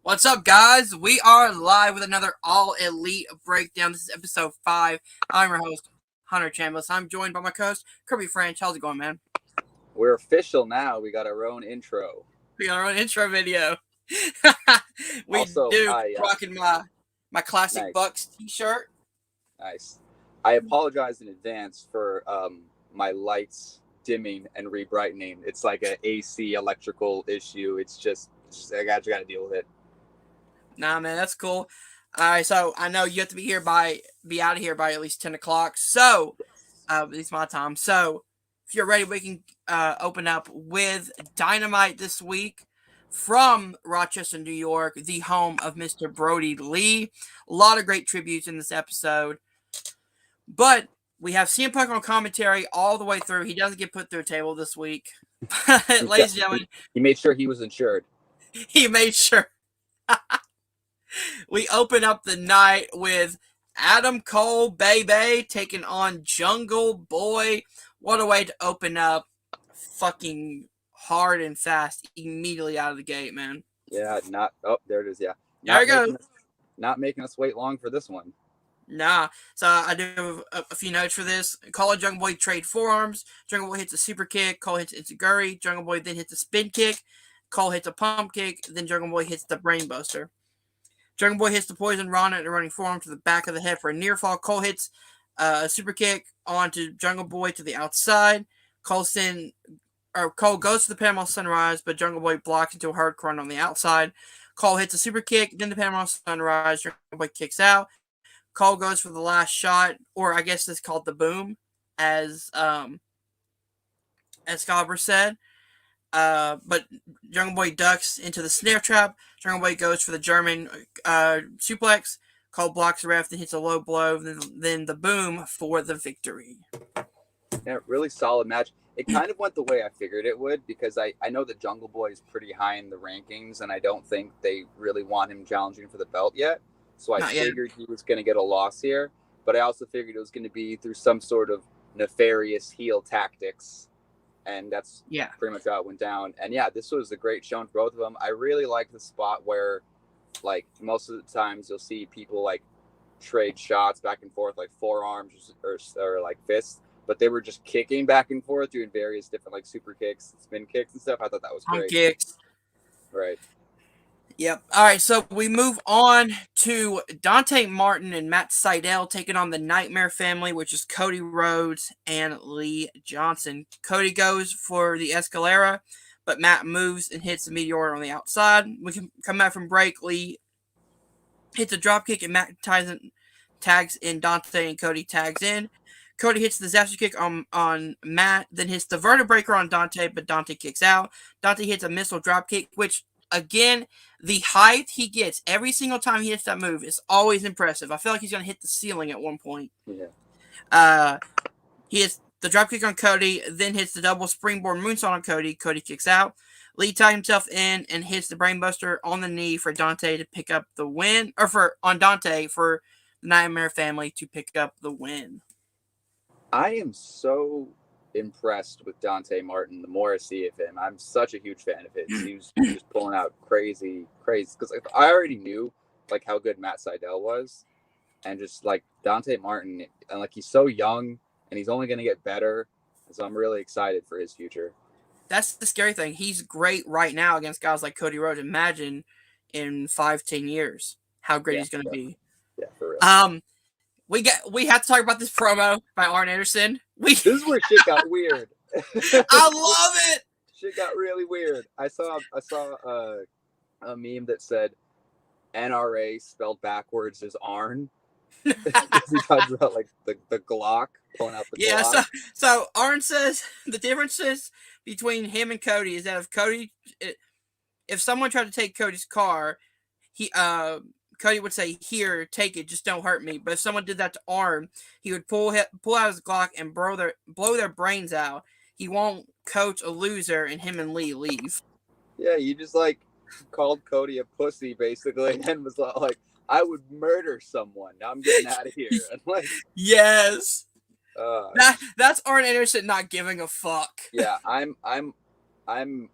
What's up, guys? We are live with another All Elite breakdown. This is episode 5. I'm your host, Hunter Chambliss. I'm joined by my co-host, Kirby French. How's it going, man? We're official now. We got our own intro. We got our own intro video. we also, rocking my classic nice. Bucks t-shirt. Nice. I apologize in advance for my lights dimming and rebrightening. It's like an AC electrical issue. It's just I got to deal with it. Nah, man, that's cool. All right, so I know you have to be out of here by at least 10 o'clock. So, at least my time. So, if you're ready, we can open up with Dynamite this week from Rochester, New York, the home of Mr. Brody Lee. A lot of great tributes in this episode. But we have CM Punk on commentary all the way through. He doesn't get put through a table this week. Ladies and gentlemen. He made sure he was insured. He made sure. We open up the night with Adam Cole, baby, taking on Jungle Boy. What a way to open up fucking hard and fast immediately out of the gate, man. Yeah, there it is, yeah. There we go. Not making us wait long for this one. Nah. So I do a few notes for this. Cole and Jungle Boy trade forearms. Jungle Boy hits a super kick. Cole hits Itsuguri. Jungle Boy then hits a spin kick. Cole hits a pump kick. Then Jungle Boy hits the brainbuster. Jungle Boy hits the Poison Rana and a running forearm to the back of the head for a near fall. Cole hits a super kick onto Jungle Boy to the outside. Cole goes to the Panama Sunrise, but Jungle Boy blocks into a hard run on the outside. Cole hits a super kick, then the Panama Sunrise. Jungle Boy kicks out. Cole goes for the last shot, or I guess it's called the boom, as Scalper said. But Jungle Boy ducks into the snare trap. Jungle Boy goes for the German suplex. Cole blocks the ref, then hits a low blow, then the boom for the victory. Yeah, really solid match. It kind of went the way I figured it would, because I know that Jungle Boy is pretty high in the rankings, and I don't think they really want him challenging for the belt yet. So I figured he was going to get a loss here, but I also figured it was going to be through some sort of nefarious heel tactics. And that's pretty much how it went down. And yeah, this was a great showing for both of them. I really like the spot where, like, most of the times you'll see people like trade shots back and forth, like forearms or like fists, but they were just kicking back and forth, doing various different like super kicks, spin kicks and stuff. I thought that was great. Kicks. Right. Yep. All right, so we move on to Dante Martin and Matt Sydal taking on the Nightmare Family, which is Cody Rhodes and Lee Johnson. Cody goes for the Escalera, but Matt moves and hits the Meteor on the outside. We can come back from break. Lee hits a dropkick, and Matt tags in Dante, and Cody tags in. Cody hits the Zaster kick on Matt, then hits the Vertebreaker on Dante, but Dante kicks out. Dante hits a missile dropkick, which, again, the height he gets every single time he hits that move is always impressive. I feel like he's going to hit the ceiling at one point. Yeah. He hits the dropkick on Cody, then hits the double springboard moonsault on Cody. Cody kicks out. Lee ties himself in and hits the brainbuster on the knee for Dante to pick up the win, on Dante for the Nightmare Family to pick up the win. I am so impressed with Dante Martin the more I see of him. I'm such a huge fan of his. He was just pulling out crazy because I already knew like how good Matt Sydal was, and just like Dante Martin, and like he's so young and he's only going to get better, so I'm really excited for his future. That's the scary thing. He's great right now against guys like Cody Rhodes. Imagine in 5-10 years how great he's going to be. Yeah, for real. We have to talk about this promo by Arn Anderson. This is where shit got weird. I love it. Shit got really weird. I saw a meme that said NRA spelled backwards is Arn. He talks about like the Glock pulling out the Glock. So Arn says the differences between him and Cody is that if someone tried to take Cody's car, Cody would say, "Here, take it, just don't hurt me." But if someone did that to Arn, he would pull out his Glock and blow their brains out. He won't coach a loser, and him and Lee leave. Yeah, you just like called Cody a pussy basically, and was like, "I would murder someone. Now I'm getting out of here." And like, yes, that's Arn Anderson not giving a fuck. Yeah, I'm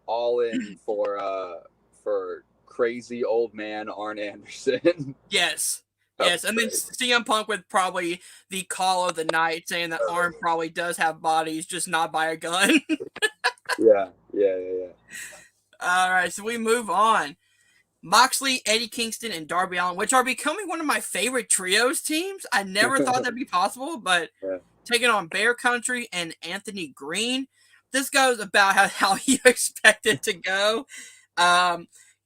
all in for crazy old man Arn Anderson. Yes. Yes, and then CM Punk with probably the call of the night saying that Arn probably does have bodies, just not by a gun. Yeah. All right, so we move on. Moxley, Eddie Kingston, and Darby Allin, which are becoming one of my favorite trios teams. I never thought that'd be possible, but taking on Bear Country and Anthony Green. This goes about how you expect it to go.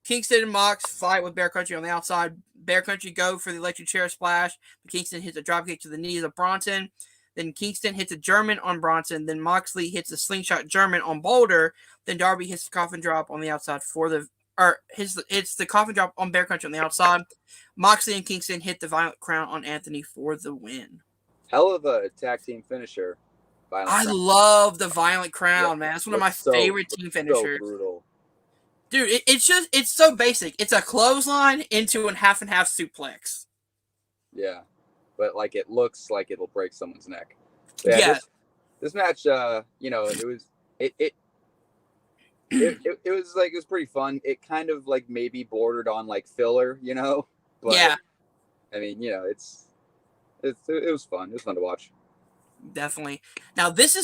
Kingston and Mox fight with Bear Country on the outside. Bear Country go for the electric chair splash. Kingston hits a dropkick to the knees of Bronson. Then Kingston hits a German on Bronson. Then Moxley hits a slingshot German on Boulder. Then Darby hits the coffin drop on the outside hits the coffin drop on Bear Country on the outside. Moxley and Kingston hit the Violent Crown on Anthony for the win. Hell of a tag team finisher. I love the Violent Crown, man. It's one of my favorite team finishers. So brutal. Dude, it's so basic. It's a clothesline into a half and half suplex. Yeah, but like it looks like it'll break someone's neck. Yeah. This match, it was pretty fun. It kind of like maybe bordered on like filler, But, yeah. I mean, it was fun. It was fun to watch. Definitely. Now, this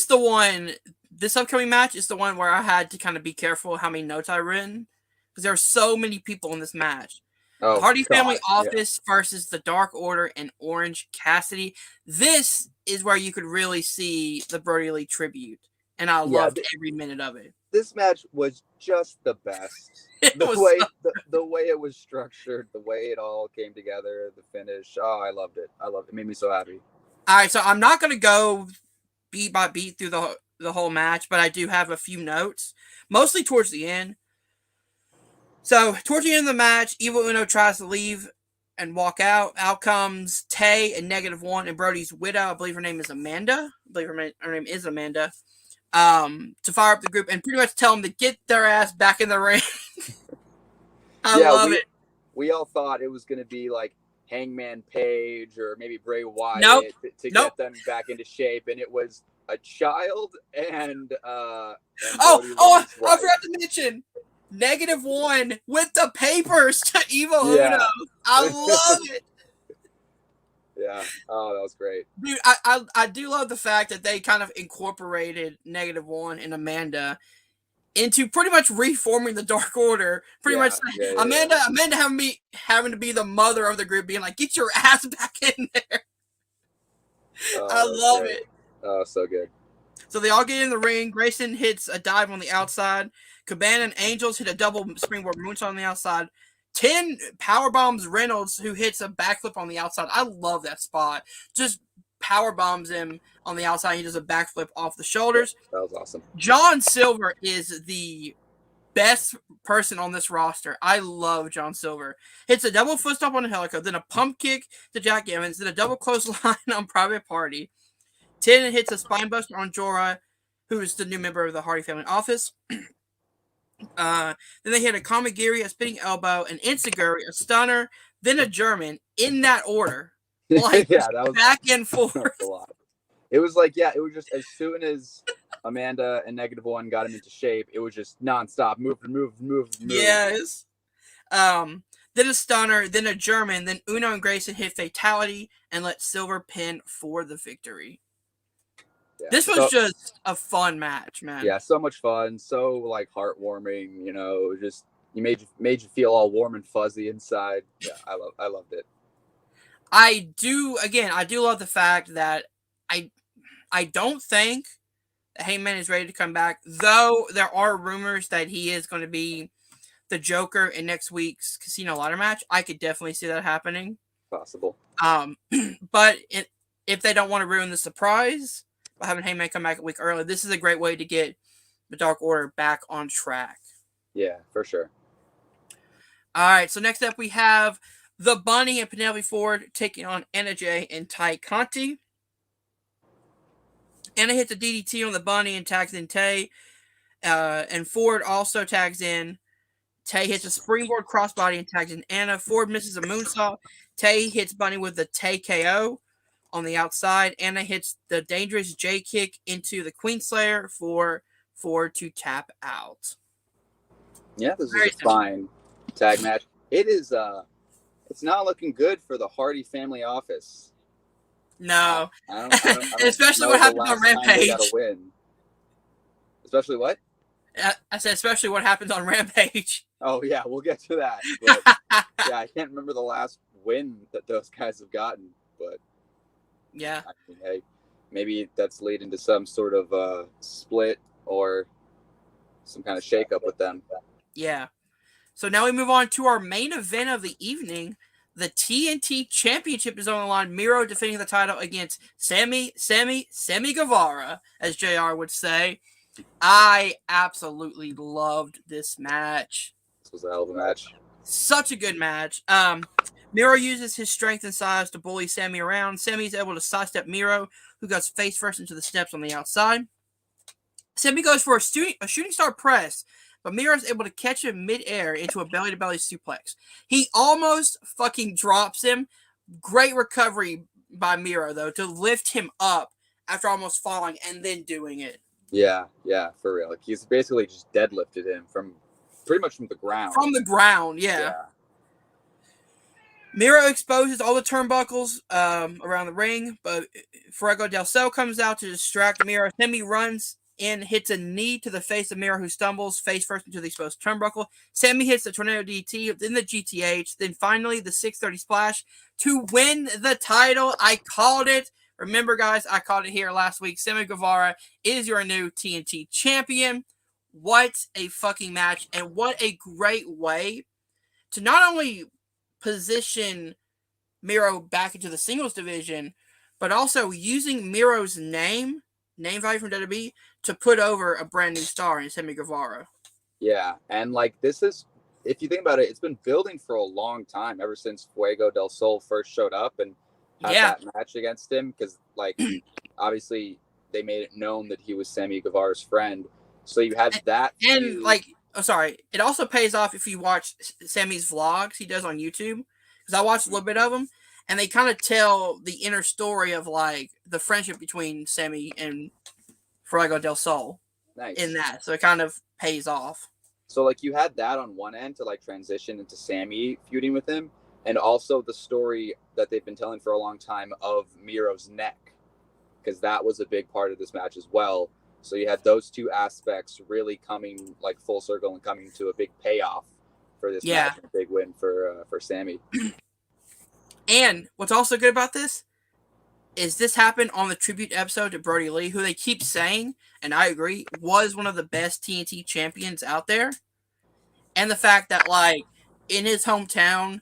upcoming match is the one where I had to kind of be careful how many notes I've written because there are so many people in this match. Oh, the Hardy Family Office versus the Dark Order and Orange Cassidy. This is where you could really see the Brody Lee tribute, and I loved every minute of it. This match was just the best. The way it was structured, the way it all came together, the finish. Oh, I loved it. It made me so happy. All right, so I'm not going to go beat by beat through the whole match, but I do have a few notes, mostly towards the end. So, towards the end of the match, Evil Uno tries to leave and walk out. Out comes Tay and -1 and Brody's widow. I believe her name is Amanda. To fire up the group and pretty much tell them to get their ass back in the ring. I love it. We all thought it was going to be like Hangman Page or maybe Bray Wyatt to get them back into shape, and it was a child and I forgot to mention -1 with the papers to Evil Uno. I love it. Yeah. Oh, that was great. Dude, I do love the fact that they kind of incorporated -1 and Amanda into pretty much reforming the Dark Order. Amanda having to be the mother of the group, being like, get your ass back in there. I love it. Oh, so good. So they all get in the ring. Grayson hits a dive on the outside. Cabana and Angels hit a double springboard moonsault on the outside. 10 powerbombs Reynolds, who hits a backflip on the outside. I love that spot. Just powerbombs him on the outside. He does a backflip off the shoulders. That was awesome. John Silver is the best person on this roster. I love John Silver. Hits a double foot stomp on Angelico, then a pump kick to Jack Evans, then a double clothesline on Private Party. 10 hits a spine buster on Jorah, who is the new member of the Hardy Family Office. Then they hit a Kamigiri, a spinning elbow, an Enziguri, a stunner, then a German in that order. Like that was back and forth. A lot. It was like, it was just as soon as Amanda and -1 got him into shape, it was just nonstop move. Yes. Then a stunner, then a German, then Uno and Grayson hit fatality and let Silver pin for the victory. Yeah. This was just a fun match, man. Yeah, so much fun, so like heartwarming. Just you made you feel all warm and fuzzy inside. Yeah, I loved it. I do love the fact that I don't think Heyman is ready to come back, though there are rumors that he is going to be the Joker in next week's Casino Ladder match. I could definitely see that happening. Possible. But if they don't want to ruin the surprise by having Heyman come back a week early, this is a great way to get the Dark Order back on track. Yeah, for sure. All right, so next up we have the Bunny and Penelope Ford taking on Anna Jay and Ty Conti. Anna hits a DDT on the Bunny and tags in Tay. And Ford also tags in Tay hits a springboard crossbody and tags in Anna. Ford misses a moonsault. Tay hits Bunny with the Tay KO on the outside. Anna hits the dangerous J kick into the Queenslayer for Ford to tap out. Yeah, this is a fine tag match. It is. It's not looking good for the Hardy family office. No, I don't especially what happens on Rampage. They got to win. Especially what? I said, especially what happens on Rampage. Oh yeah, we'll get to that. But yeah, I can't remember the last win that those guys have gotten. But yeah, I mean, hey, maybe that's leading to some sort of split or some kind of shakeup with them. Yeah. So now we move on to our main event of the evening. The TNT Championship is on the line. Miro defending the title against Sammy Guevara, as JR would say. I absolutely loved this match. This was a hell of a match. Such a good match. Miro uses his strength and size to bully Sammy around. Sammy is able to sidestep Miro, who goes face first into the steps on the outside. Sammy goes for a shooting star press, but Miro is able to catch him midair into a belly-to-belly suplex. He almost fucking drops him. Great recovery by Miro, though, to lift him up after almost falling and then doing it. Yeah, for real. Like, he's basically just deadlifted him from pretty much from the ground. From the ground, yeah. Miro exposes all the turnbuckles around the ring, but Fuego del Sol comes out to distract Miro. Sammy runs in, hits a knee to the face of Miro, who stumbles face first into the exposed turnbuckle. Sammy hits the Tornado DT, then the GTH, then finally the 630 splash to win the title. I called it. Remember, guys, I called it here last week. Sammy Guevara is your new TNT champion. What a fucking match, and what a great way to not only position Miro back into the singles division, but also using Miro's name value from WWE, to put over a brand new star in Sammy Guevara. Yeah, and like this is, if you think about it, it's been building for a long time, ever since Fuego del Sol first showed up and had that match against him, because like obviously they made it known that he was Sammy Guevara's friend, so you had that and like, oh sorry, it also pays off if you watch Sammy's vlogs he does on YouTube, because I watched a little bit of them, and they kind of tell the inner story of like the friendship between Sammy and Fuego del Sol in that, so it kind of pays off. So like you had that on one end to like transition into Sammy feuding with him, and also the story that they've been telling for a long time of Miro's neck, because that was a big part of this match as well. So you had those two aspects really coming like full circle and coming to a big payoff for this match, a big win for Sammy. And what's also good about this is this happened on the tribute episode to Brody Lee, who they keep saying, and I agree, was one of the best TNT champions out there. And the fact that, like, in his hometown,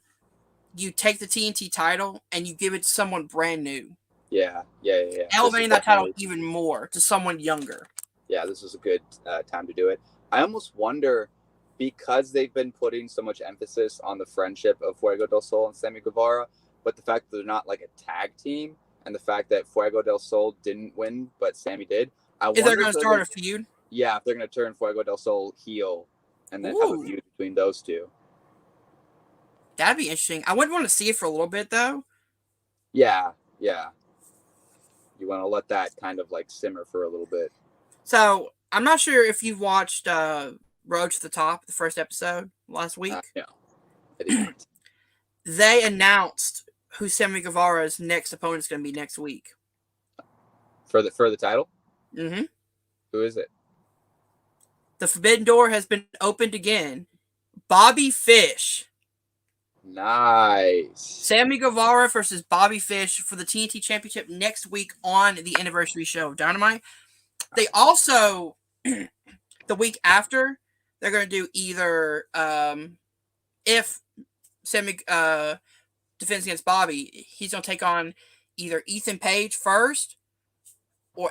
you take the TNT title and you give it to someone brand new. Yeah. Elevating that title even more to someone younger. Yeah, this was a good time to do it. I almost wonder, because they've been putting so much emphasis on the friendship of Fuego del Sol and Sammy Guevara, but the fact that they're not like a tag team, and the fact that Fuego del Sol didn't win, but Sammy did. If they're going to start a feud? Yeah, if they're going to turn Fuego del Sol heel and then have a feud between those two. That'd be interesting. I would want to see it for a little bit, though. Yeah. You want to let that kind of like simmer for a little bit. So, I'm not sure if you've watched Road to the Top, the first episode last week. No, I didn't. They announced who Sammy Guevara's next opponent is going to be next week. For the title? Mm-hmm. Who is it? The Forbidden Door has been opened again. Bobby Fish. Nice. Sammy Guevara versus Bobby Fish for the TNT Championship next week on the anniversary show of Dynamite. They also, the week after, they're going to do either, if Sammy defends against Bobby, he's going to take on either Ethan Page first,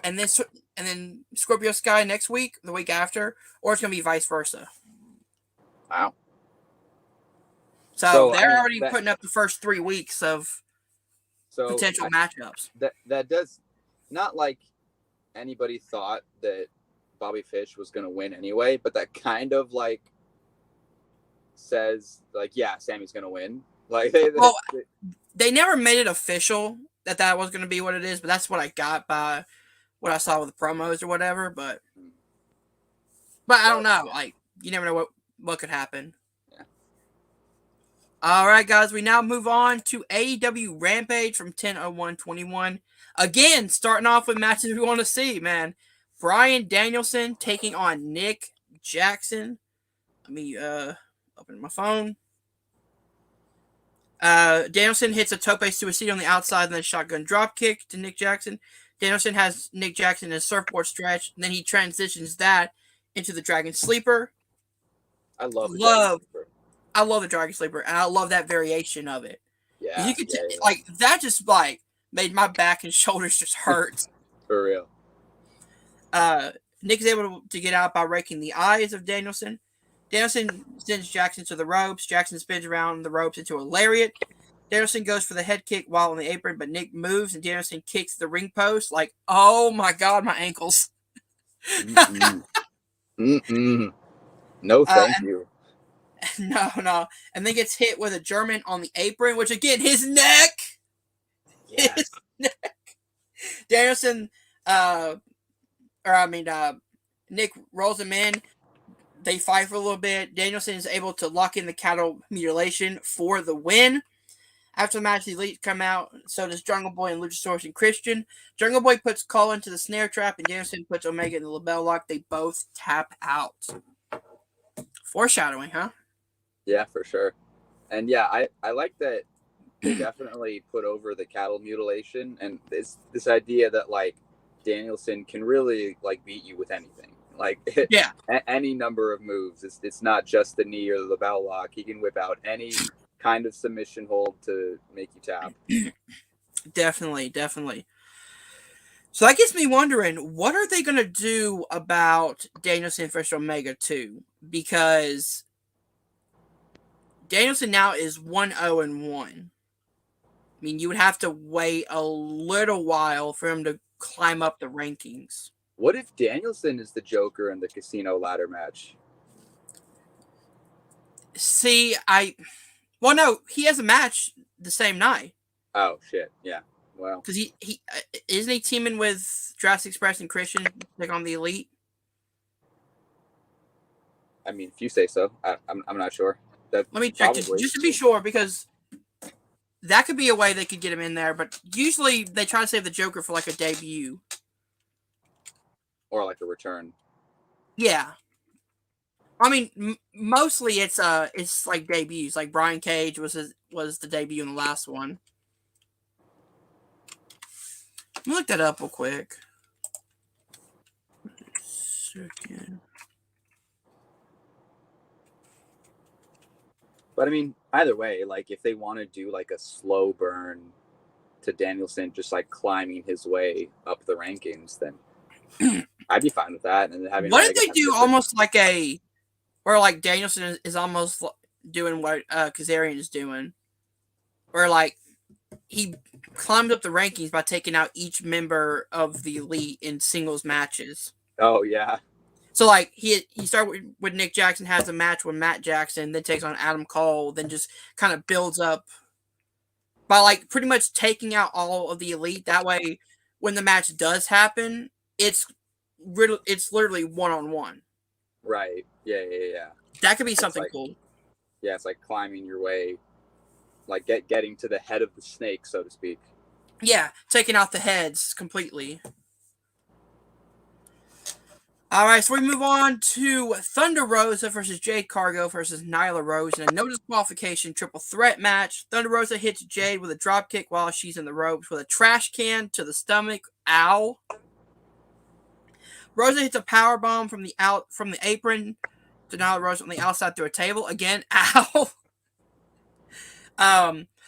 and then Scorpio Sky next week, the week after, or it's going to be vice versa. Wow. So they're already putting up the first 3 weeks of potential matchups. That does not like anybody thought that Bobby Fish was going to win anyway, but that kind of like says like, yeah, Sammy's gonna win. Like they never made it official that was going to be what it is, but that's what I got by what I saw with the promos or whatever. But I don't know. Like, you never know what could happen. Yeah. All right, guys. We now move on to AEW Rampage from 10/01/21. Again, starting off with matches we want to see, man. Bryan Danielson taking on Nick Jackson. Let me open my phone. Danielson hits a tope suicide on the outside and then shotgun dropkick to Nick Jackson. Danielson has Nick Jackson in a surfboard stretch, and then he transitions that into the Dragon Sleeper. I love the Dragon Sleeper. I love the Dragon Sleeper, and I love that variation of it. Yeah, you could like that just like made my back and shoulders just hurt. For real. Nick is able to get out by raking the eyes of Danielson. Danielson sends Jackson to the ropes. Jackson spins around the ropes into a lariat. Danielson goes for the head kick while on the apron, but Nick moves and Danielson kicks the ring post. Like, oh my God, my ankles. No, thank you. No. And then gets hit with a German on the apron, which again, his neck. Yes. His neck. Danielson, Nick rolls him in. They fight for a little bit. Danielson is able to lock in the cattle mutilation for the win. After the match, the Elite come out. So does Jungle Boy and Luchasaurus and Christian. Jungle Boy puts Cole into the snare trap, and Danielson puts Omega in the label lock. They both tap out. Foreshadowing, huh? Yeah, for sure. And yeah, I like that they definitely put over the cattle mutilation and this idea that like Danielson can really like beat you with anything. Like any number of moves. It's not just the knee or the label lock. He can whip out any kind of submission hold to make you tap. Definitely. So that gets me wondering, what are they going to do about Danielson versus Omega 2? Because Danielson now is 1-0-1. I mean, you would have to wait a little while for him to climb up the rankings. What if Danielson is the Joker in the casino ladder match? See, well, no, he has a match the same night. Oh shit! Yeah, well, because he isn't he teaming with Jurassic Express and Christian like on the Elite. I mean, if you say so, I'm not sure. Let me check just to be sure, because that could be a way they could get him in there. But usually they try to save the Joker for like a debut or like a return. Yeah. I mean, mostly it's like debuts. Like Brian Cage was the debut in the last one. Let me look that up real quick. Second. But I mean, either way, like if they want to do like a slow burn to Danielson just like climbing his way up the rankings, then I'd be fine with that. And having what if they do almost like where like Danielson is almost doing what Kazarian is doing, where like he climbed up the rankings by taking out each member of the Elite in singles matches. Oh yeah. So like he started with Nick Jackson, has a match with Matt Jackson, then takes on Adam Cole, then just kind of builds up by like pretty much taking out all of the Elite. That way, when the match does happen, it's literally 1-on-1. Right. Yeah. That could be something cool. Yeah, it's like climbing your way, like getting to the head of the snake, so to speak. Yeah, taking out the heads completely. All right, so we move on to Thunder Rosa versus Jade Cargill versus Nyla Rose in a no disqualification triple threat match. Thunder Rosa hits Jade with a dropkick while she's in the ropes with a trash can to the stomach. Ow. Rosa hits a power bomb from the apron to Nyla Rose on the outside through a table. Again, ow.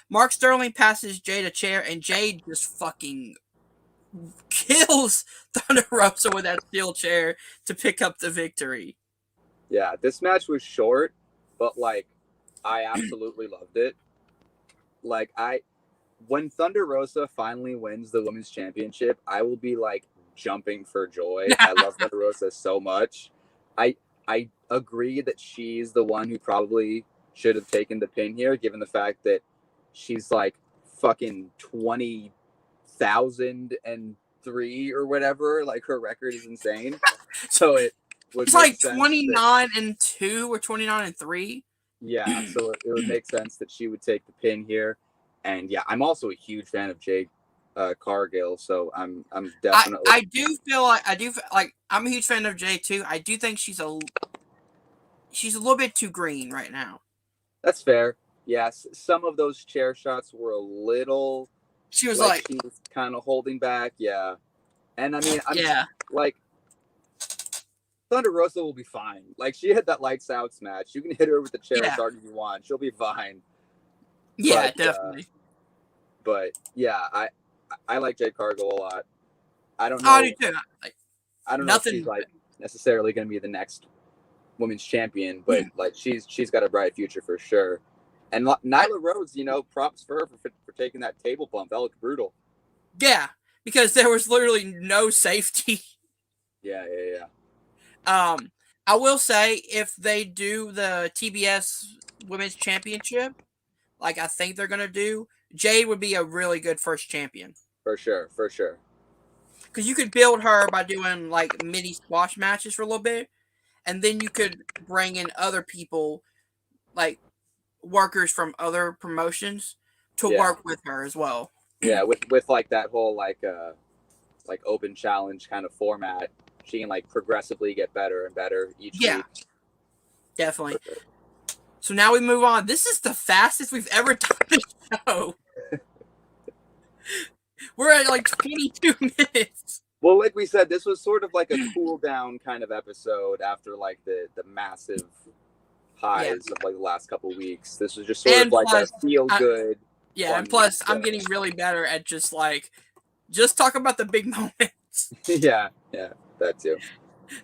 Mark Sterling passes Jade a chair, and Jade just fucking kills Thunder Rosa with that steel chair to pick up the victory. Yeah, this match was short, but like I absolutely loved it. Like when Thunder Rosa finally wins the women's championship, I will be like jumping for joy. I love Thunder Rosa so much. I agree that she's the one who probably should have taken the pin here, given the fact that she's like fucking 20,003 or whatever. Like her record is insane. So it would it's make like 29-2 or 29-3. Yeah, so it would make sense that she would take the pin here. And yeah, I'm also a huge fan of Jade Cargill, so I'm definitely. I do feel like I'm a huge fan of Jade too. I do think she's a little bit too green right now. That's fair. Yes, some of those chair shots were a little. She was she was kind of holding back. Yeah, and I mean, like Thunder Rosa will be fine. Like she hit that lights out match. You can hit her with the chair as hard as you want. She'll be fine. Yeah, but, definitely. But yeah, I like Jade Cargill a lot. I don't know. I do too. I don't know if she's like necessarily going to be the next women's champion, but like she's got a bright future for sure. And Nyla Rose, props for her for taking that table bump. That looked brutal. Yeah, because there was literally no safety. Yeah. I will say if they do the TBS Women's Championship, like I think they're gonna do, Jade would be a really good first champion. For sure. Because you could build her by doing like mini squash matches for a little bit, and then you could bring in other people, like workers from other promotions, to work with her as well. Yeah, with like that whole like open challenge kind of format, she can like progressively get better and better each week. Definitely. So now we move on. This is the fastest we've ever done the show. We're at like 22 minutes. Well, like we said, this was sort of like a cool down kind of episode after like the massive highs of like the last couple weeks. This was just sort of like a feel good. Yeah, and plus I'm getting really better at just talk about the big moments. Yeah, that too.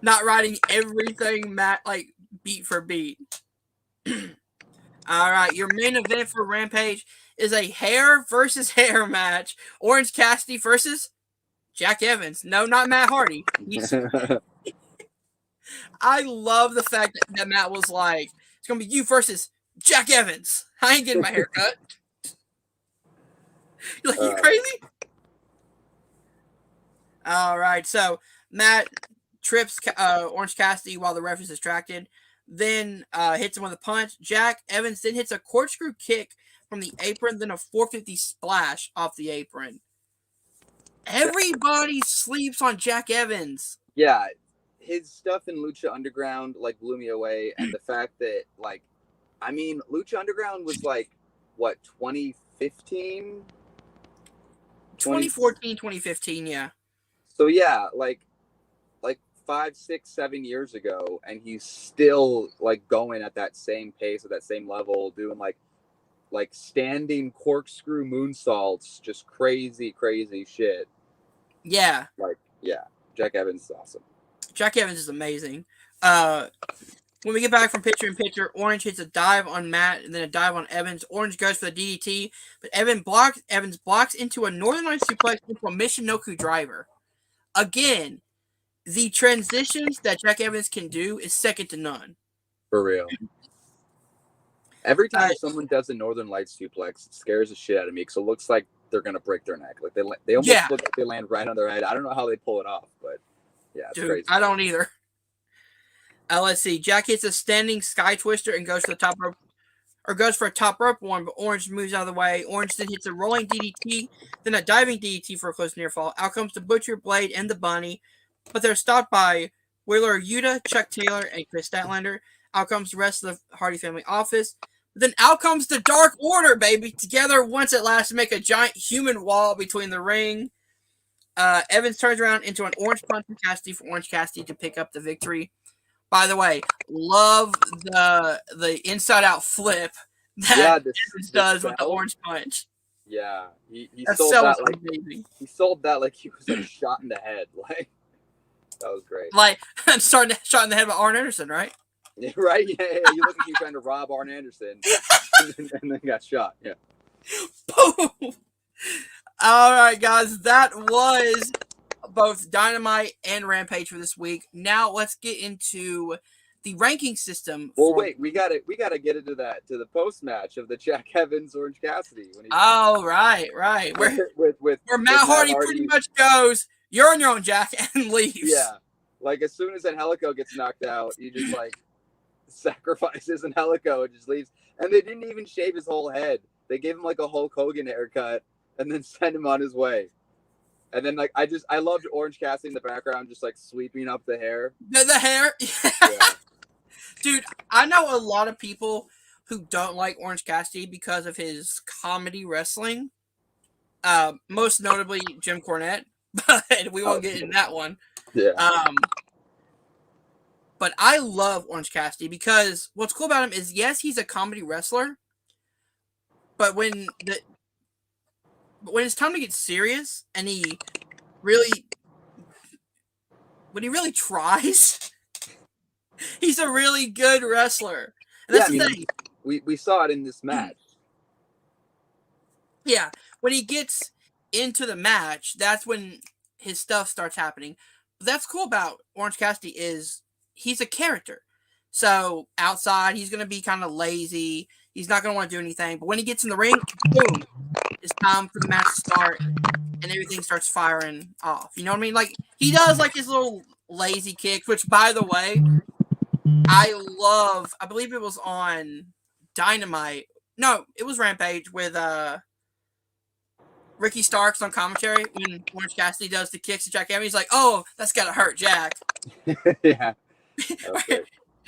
Not writing everything like beat for beat. All right, your main event for Rampage is a hair versus hair match. Orange Cassidy versus Jack Evans. No, not Matt Hardy. I love the fact that Matt was like, it's going to be you versus Jack Evans. I ain't getting my hair cut. You're like, you crazy? All right, so Matt trips Orange Cassidy while the ref is distracted. Then hits him with a punch. Jack Evans then hits a corkscrew kick from the apron, then a 450 splash off the apron. Everybody sleeps on Jack Evans. Yeah, his stuff in Lucha Underground like blew me away, and the fact that Lucha Underground was like what 2015, 2014, 2015, yeah. So yeah, like 5, 6, 7 years ago, and he's still like going at that same pace, at that same level, doing like standing corkscrew moonsaults, just crazy shit. Yeah. Jack Evans is awesome. Jack Evans is amazing. When we get back from picture in picture, Orange hits a dive on Matt and then a dive on Evans. Orange goes for the DDT, but Evans blocks into a Northern Lights suplex into a Michinoku driver. Again, the transitions that Jack Evans can do is second to none. For real. Every time someone does a Northern Lights suplex, it scares the shit out of me because it looks like they're gonna break their neck. Like they almost look like they land right on their head. I don't know how they pull it off, but yeah, it's crazy. I don't either. Let's see. Jack hits a standing sky twister and goes for the top rope, or goes for a top rope one, but Orange moves out of the way. Orange then hits a rolling DDT, then a diving DDT for a close near fall. Out comes the Butcher, Blade, and the Bunny, but they're stopped by Wheeler Yuta, Chuck Taylor, and Chris Statlander. Out comes the rest of the Hardy family office. But then out comes the Dark Order, baby, together once at last to make a giant human wall between the ring. Evans turns around into an orange punch from Cassidy for Orange Cassidy to pick up the victory. By the way, love the inside out flip that Evans does with the orange punch. Yeah, he sold that like amazing. He sold that like he was like shot in the head. Like that was great. Like shot in the head by Arn Anderson, right? Yeah, right? Yeah. You look like you're trying to rob Arn Anderson and then got shot. Yeah. Boom. All right, guys. That was both Dynamite and Rampage for this week. Now let's get into the ranking system. Well, wait, we gotta get into that, to the post match of the Jack Evans Orange Cassidy. When right. Where Matt Hardy pretty much goes, "You're on your own, Jack," and leaves. Yeah, like as soon as Angelico gets knocked out, he just like sacrifices Angelico and just leaves. And they didn't even shave his whole head. They gave him like a Hulk Hogan haircut and then sent him on his way. And then like I loved Orange Cassidy in the background, just like sweeping up the hair. The hair. Yeah. Dude, I know a lot of people who don't like Orange Cassidy because of his comedy wrestling. Most notably Jim Cornette, but we won't get in that one. Yeah. But I love Orange Cassidy because what's cool about him is, yes, he's a comedy wrestler, but when it's time to get serious and he really tries, he's a really good wrestler. And that's the thing. We saw it in this match. Yeah, when he gets into the match, that's when his stuff starts happening. But that's cool about Orange Cassidy is he's a character. So outside, he's going to be kind of lazy. He's not going to want to do anything. But when he gets in the ring, boom, it's time for the match to start, and everything starts firing off. You know what I mean? Like, he does like his little lazy kicks, which, by the way, I believe it was on Dynamite. No, it was Rampage with Ricky Starks on commentary when Orange Cassidy does the kicks to Jack Evans. He's like, "Oh, that's gotta hurt, Jack." Yeah.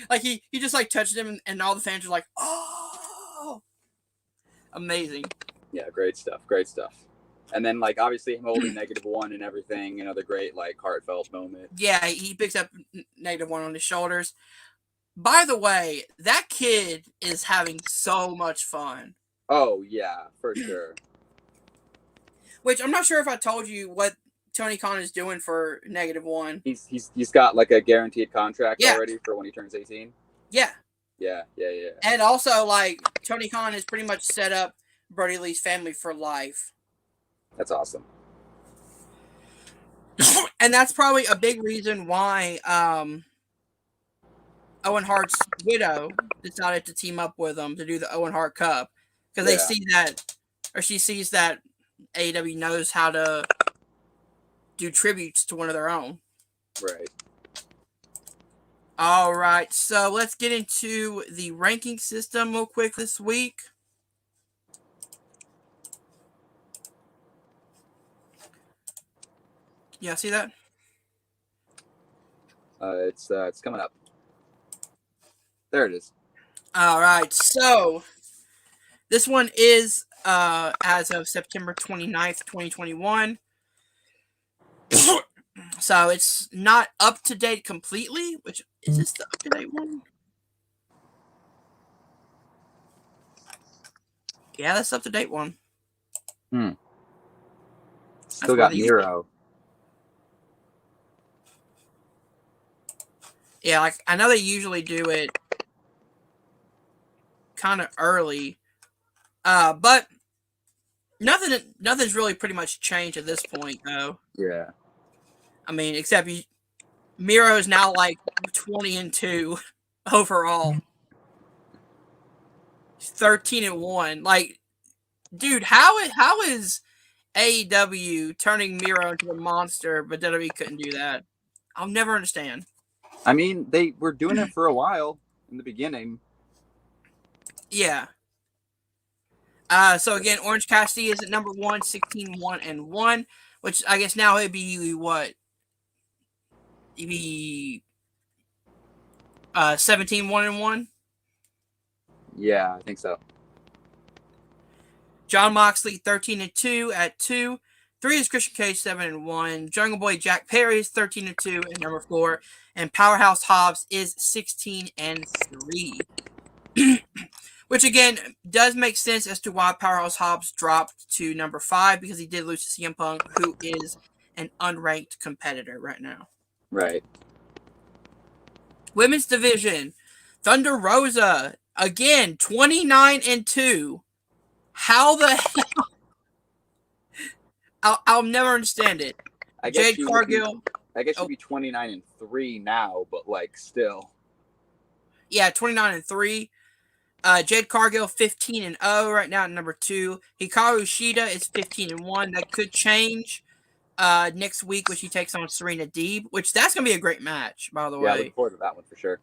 Like he just like touched him, and all the fans are like, "Oh, amazing." Yeah, great stuff. And then like obviously him holding -1 and everything, another great like heartfelt moment. Yeah, he picks up -1 on his shoulders. By the way, that kid is having so much fun. Oh yeah, for sure. Which I'm not sure if I told you what Tony Khan is doing for -1. He's got like a guaranteed contract already for when he turns 18. Yeah. Yeah. And also like Tony Khan has pretty much set up Brody Lee's family for life. That's awesome. And that's probably a big reason why Owen Hart's widow decided to team up with him to do the Owen Hart Cup. Because they see that, or she sees that AEW knows how to do tributes to one of their own. Right. All right, so let's get into the ranking system real quick this week. Yeah, see that? It's coming up. There it is. All right, so this one is as of September 29th, 2021. So it's not up to date completely, which is this the up to date one? Yeah, that's up to date one. Still got Miro. Yeah, like I know they usually do it kind of early, but nothing's really pretty much changed at this point, though. Yeah. I mean, except Miro is now like 20-2 overall. 13-1. Like, dude, how is AEW turning Miro into a monster, but WWE couldn't do that? I'll never understand. I mean, they were doing it for a while in the beginning. Yeah. So again, Orange Cassidy is at number 1, 16-1-1, which I guess now it'd be what? It'd be 17-1-1. Yeah, I think so. John Moxley 13-2 at 2. 3 is Christian Cage 7-1. Jungle Boy Jack Perry is 13-2 at number 4, and Powerhouse Hobbs is 16-3. Which again does make sense as to why Powerhouse Hobbs dropped to number 5, because he did lose to CM Punk, who is an unranked competitor right now. Right. Women's division, Thunder Rosa again 29-2. How the hell? I'll never understand it. I guess Jade Cargill. I guess she'd be 29-3 now, but like still. Yeah, 29-3. Jade Cargill 15-0 right now at number 2. Hikaru Shida is 15-1. That could change next week when she takes on Serena Deeb, which that's gonna be a great match, by the Yeah, looking way. forward to that one for sure.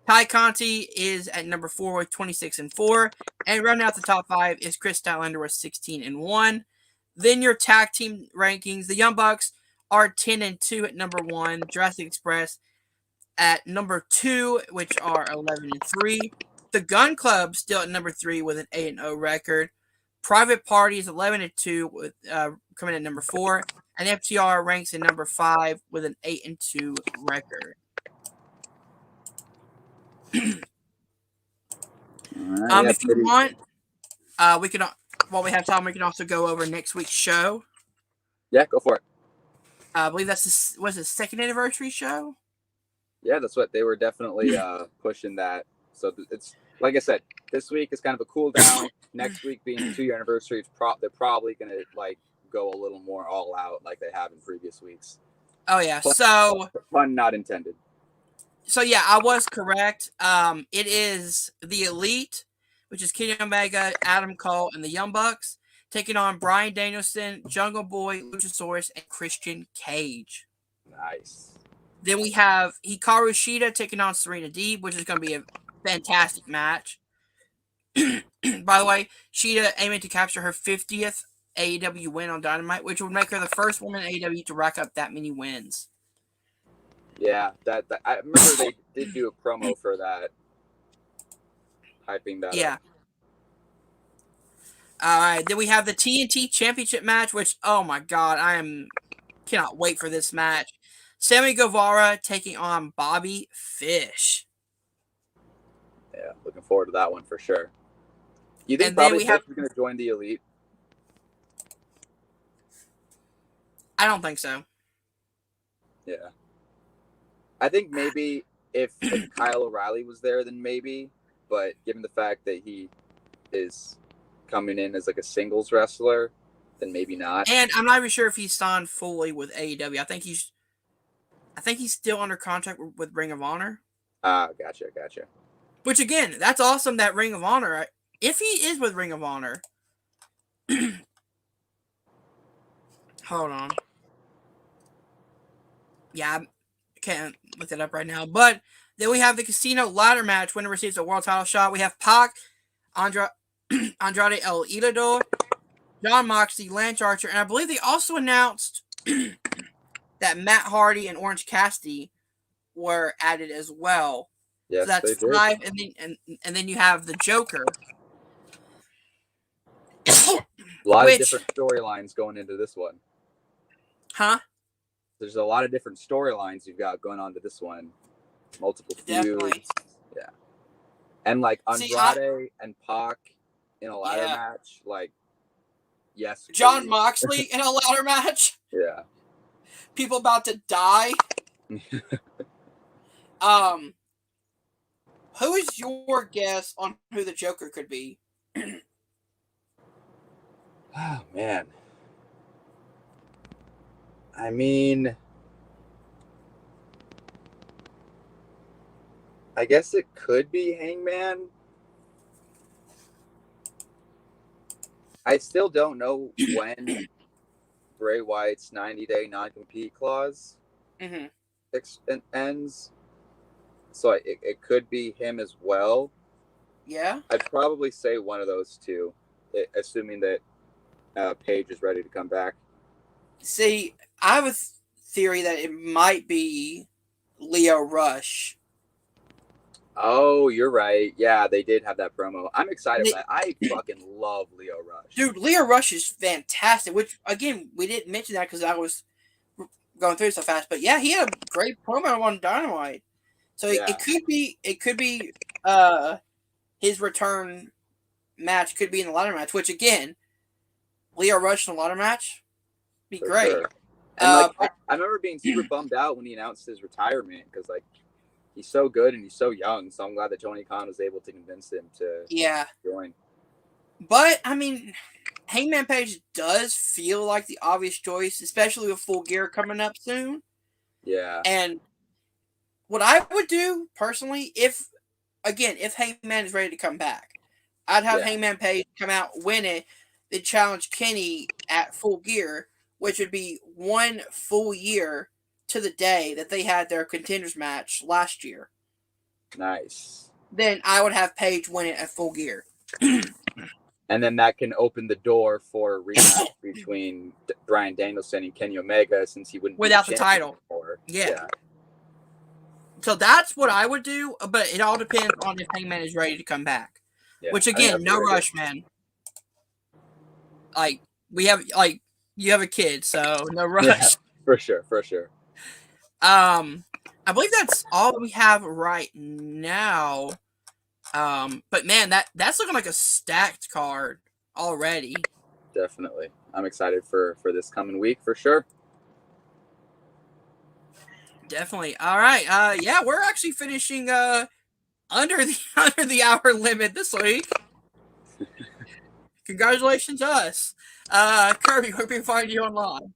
Ty Conti is at number 4 with 26-4, and rounding out the top 5 is Chris Statlander with 16-1. Then your tag team rankings: the Young Bucks are 10-2 at number 1. Jurassic Express at number 2, which are 11-3. The Gun Club still at number 3 with an 8-0 record. Private Party is 11-2 with coming at number 4, and FTR ranks in number 5 with an 8-2 record. If you want, we can. While we have time, we can also go over next week's show. Yeah, go for it. I believe that's was the second anniversary show. Yeah, that's what they were definitely pushing that. So it's like I said, this week is kind of a cool down. Next week being the 2-year anniversary, they're probably gonna like go a little more all out like they have in previous weeks. Oh yeah, pun not intended. So yeah, I was correct. It is the Elite, which is Kenny Omega, Adam Cole, and the Young Bucks, taking on Bryan Danielson, Jungle Boy, Luchasaurus, and Christian Cage. Nice. Then we have Hikaru Shida taking on Serena Deeb, which is going to be a fantastic match. By the way, Shida aiming to capture her 50th AEW win on Dynamite, which would make her the first woman in AEW to rack up that many wins. Yeah, that I remember they did do a promo for that, hyping that up. All right, then we have the TNT Championship match, which, oh my god, cannot wait for this match. Sammy Guevara taking on Bobby Fish. Yeah, looking forward to that one for sure. You think Bobby Fish is going to join the Elite? I don't think so. Yeah. I think maybe if Kyle O'Reilly was there, then maybe. But given the fact that he is coming in as like a singles wrestler, then maybe not. And I'm not even sure if he's signed fully with AEW. I think he's still under contract with Ring of Honor. Gotcha. Which again, that's awesome that Ring of Honor, if he is with Ring of Honor. Hold on. Yeah, I can't look it up right now. But then we have the Casino Ladder match. Winner receives a world title shot. We have Pac, Andrade El Idolo, John Moxley, Lance Archer, and I believe they also announced that Matt Hardy and Orange Cassidy were added as well. Yes, so that's 5, and then you have the Joker. A lot of different storylines going into this one. Huh? There's a lot of different storylines you've got going on to this one. Multiple feuds. Yeah. And like Andrade and Pac in a ladder match, like, yes. John Moxley in a ladder match? Yeah. People about to die? Who is your guess on who the Joker could be? Oh, man. I mean, I guess it could be Hangman. I still don't know when Bray Wyatt's 90-day non-compete clause ends. So it could be him as well. Yeah? I'd probably say one of those two, assuming that Paige is ready to come back. See, I have a theory that it might be Leo Rush. Oh, you're right. Yeah, they did have that promo. I'm excited for that. I fucking love Leo Rush. Dude, Leo Rush is fantastic, which, again, we didn't mention that because I was going through it so fast. But, yeah, he had a great promo on Dynamite. So it could be his return match could be in the ladder match, which, again, Leo Rush in the ladder match be for great. Sure. And I remember being super bummed out when he announced his retirement because, like, he's so good and he's so young. So I'm glad that Tony Khan was able to convince him to join. But, I mean, Hangman Page does feel like the obvious choice, especially with Full Gear coming up soon. Yeah. And what I would do, personally, if again, if Hangman is ready to come back, I'd have Hangman Page come out, win it, then challenge Kenny at Full Gear, which would be 1 full year to the day that they had their contenders match last year. Nice. Then I would have Page win it at Full Gear. And then that can open the door for a rematch between Bryan Danielson and Kenny Omega, since he wouldn't without be the title. Yeah. So that's what I would do, but it all depends on if Hangman is ready to come back. Yeah. Which again, no rush, man. Like you have a kid, so no rush. Yeah, for sure. I believe that's all we have right now. But man, that's looking like a stacked card already. Definitely. I'm excited for this coming week for sure. Definitely. All right. Yeah, we're actually finishing under the hour limit this week. Congratulations, us. Kirby, where can we find you online?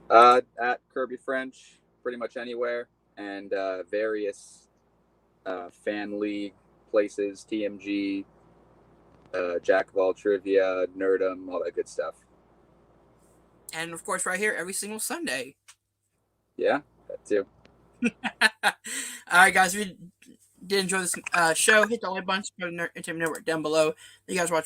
At Kirby French, pretty much anywhere, and various fan league places, TMG, Jack of All Trivia, Nerdum, all that good stuff. And of course, right here every single Sunday. Yeah, that too. All right, guys. If you did enjoy this show, hit the like button, subscribe to the Entertainment Network down below. Thank you guys for watching.